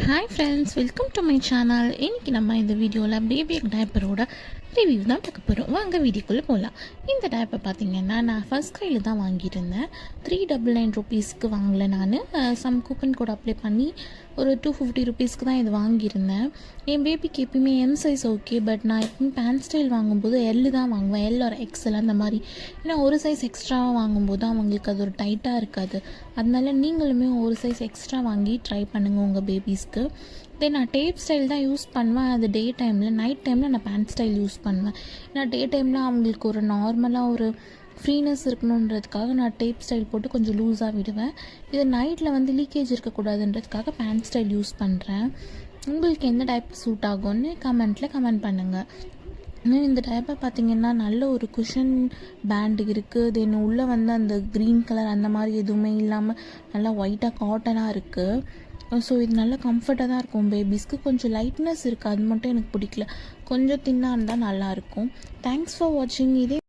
Hi friends, welcome to my channel. இன்றைக்கி நம்ம இந்த வீடியோவில் பேபி டைப்பரோட ரிவ்யூ தான் பார்க்க போகிறோம். வாங்க வீடியோக்குள்ளே போகலாம். இந்த டைப்பர் பார்த்திங்கன்னா நான் ஃபர்ஸ்ட் கையில் தான் வாங்கியிருந்தேன். 399 ருபீஸ்க்கு வாங்கலை. நான் சம் கூப்பன் கோட் அப்ளை பண்ணி ஒரு 250 ருபீஸ்க்கு தான் இது வாங்கியிருந்தேன். என் பேபிக்கு எப்பயுமே எம் சைஸ் ஓகே, பட் நான் எப்பவுமே பேண்ட் ஸ்டைல் வாங்கும்போது எல் தான் வாங்குவேன், எல் ஒரு எக்ஸல் அந்த மாதிரி. ஏன்னா ஒரு சைஸ் எக்ஸ்ட்ராவாக வாங்கும்போது அவங்களுக்கு அது ஒரு டைட்டாக இருக்காது. அதனால நீங்களுமே ஒரு சைஸ் எக்ஸ்ட்ரா வாங்கி ட்ரை பண்ணுங்கள் உங்கள் பேபிஸ்க்கு. தென் நான் டேப் ஸ்டைல் தான் யூஸ் பண்ணுவேன். அது டே டைமில். நைட் டைமில் நான் பேண்ட் ஸ்டைல் யூஸ் பண்ணுவேன். ஏன்னா டே டைமில் அவங்களுக்கு ஒரு நார்மலாக ஒரு ஃப்ரீனஸ் இருக்கணுன்றதுக்காக நான் டேப் ஸ்டைல் போட்டு கொஞ்சம் லூஸாக விடுவேன். இது நைட்டில் வந்து லீக்கேஜ் இருக்கக்கூடாதுன்றதுக்காக பேண்ட் ஸ்டைல் யூஸ் பண்ணுறேன். உங்களுக்கு எந்த டைப் சூட் ஆகும்னு கமெண்ட் பண்ணுங்கள். இன்னும் இந்த டைப்பர் பார்த்திங்கன்னா நல்ல ஒரு குஷன் பேண்ட் இருக்குது. தென் உள்ளே வந்து அந்த க்ரீன் கலர் அந்த மாதிரி எதுவுமே இல்லாமல் நல்லா ஒயிட்டாக காட்டனாக இருக்குது. ஸோ இது நல்லா கம்ஃபர்ட்டாக தான் இருக்கும் பேபிஸ்க்கு. கொஞ்சம் லைட்னஸ் இருக்குது, அது மட்டும் எனக்கு பிடிக்கல. கொஞ்சம் தின்னாக இருந்தால் நல்லாயிருக்கும். தேங்க்ஸ் ஃபார் வாட்சிங். இதே